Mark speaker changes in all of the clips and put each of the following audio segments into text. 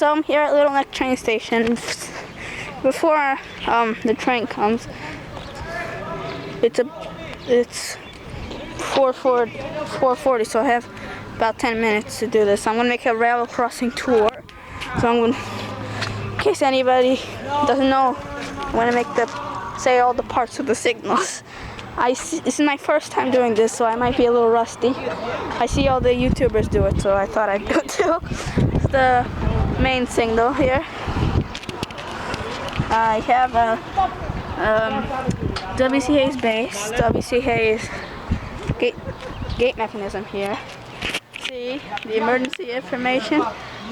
Speaker 1: So I'm here at Little Neck train station. Before the train comes, it's 4:40, so I have about 10 minutes to do this. I'm gonna make a rail crossing tour. So in case anybody doesn't know, I'm gonna say all the parts of the signals. This is my first time doing this, so I might be a little rusty. I see all the YouTubers do it, so I thought I'd do it too. It's the main signal here. I have a W.C. Hayes base, W.C. Hayes gate mechanism here. See the emergency information.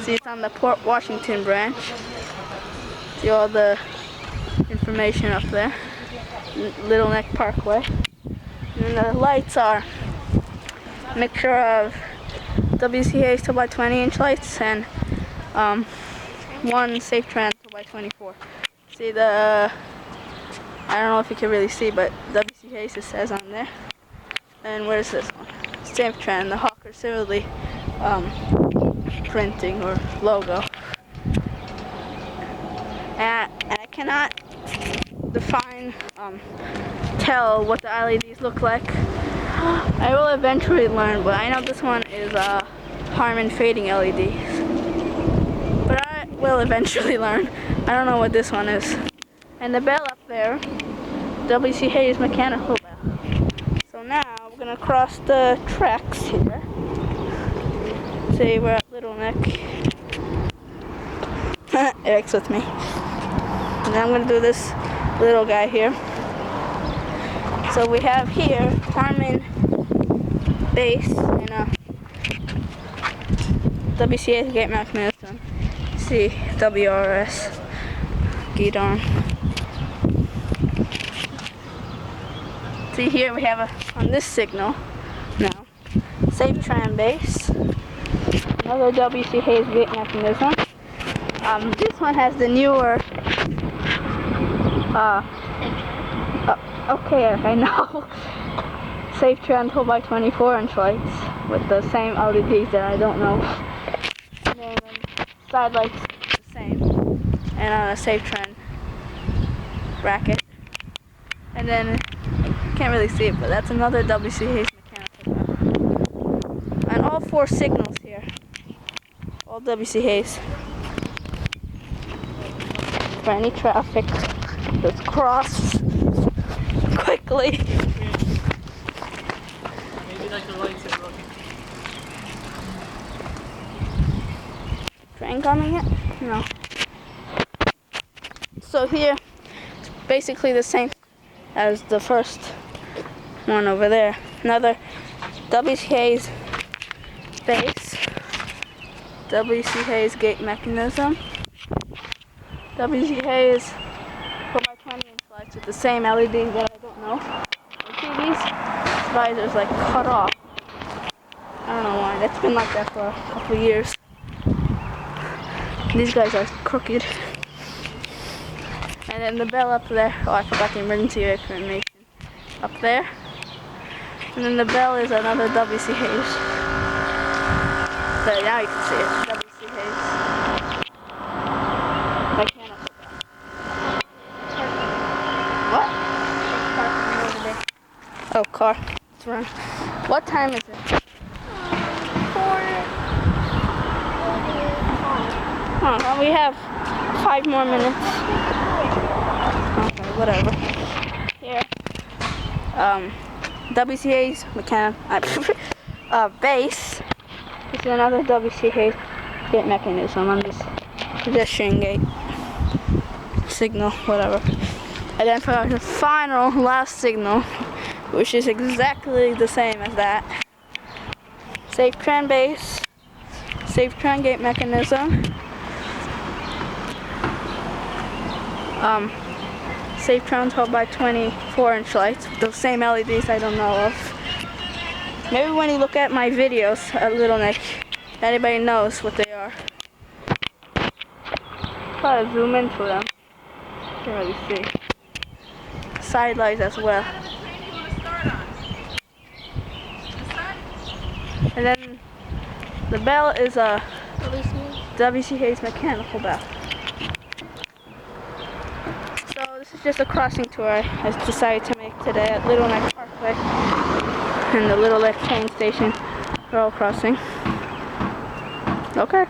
Speaker 1: See, it's on the Port Washington branch. See all the information up there. Little Neck Parkway. And the lights are a mixture of W.C. Hayes 2x20-inch lights and one Safetran 2x24. See I don't know if you can really see, but W.C. Hayes it says on there. And where's this one? Safetran, the Hawker Siddeley printing or logo. And I cannot tell what the LEDs look like. I will eventually learn, but I know this one is Harman fading LEDs. But I will eventually learn. I don't know what this one is. And the bell up there, W.C. Hayes mechanical bell. So now we're gonna cross the tracks here. See, we're at Little Neck. Eric's with me. And I'm gonna do this little guy here. So we have here Harman base and a W.C. Hayes gate mechanism. See, WRS gate arm. See, here we have on this signal now Safetran base, another W.C. Hayes gate mechanism. This one has the newer okay, I know. Safetran 2x24-inch lights with the same LEDs that I don't know. And then side lights the same. And on a Safetran bracket. And then, can't really see it, but that's another W.C. Hayes mechanical bell. And all four signals here. All W.C. Hayes. For any traffic, just cross quickly.
Speaker 2: Maybe like the lights are looking.
Speaker 1: Train coming yet? No. So here, it's basically the same as the first one over there. Another W.C. Hayes base, W.C. Hayes gate mechanism, W.C. Hayes 4x20-inch lights with the same LEDs that I don't know. You see these visors like cut off. I don't know why. That's been like that for a couple of years. These guys are crooked. And then the bell up there. Oh, I forgot the emergency information up there. And then the bell is another W.C. Hayes. So now you can see it. W.C. Hayes. Mechanical bell. What? Oh, car. Let's run. What time is it?
Speaker 3: 4:40.
Speaker 1: Oh, well, we have 5 more minutes. Okay, whatever. Here. W.C. Hayes base. This is another W.C. Hayes gate mechanism on this pedestrian gate signal, whatever. And then for the final last signal, which is exactly the same as that. Safetran base, Safetran gate mechanism, Safetran 12x24-inch lights, those same LEDs I don't know of. Maybe when you look at my videos at Little Neck, anybody knows what they are. Try to zoom into them. Can't really see. Side lights as well. And then the bell is a W.C. Hayes Mechanical Bell. So this is just a crossing tour I decided to make today at Little Neck Parkway and the Little Neck train station. We're all crossing. Okay.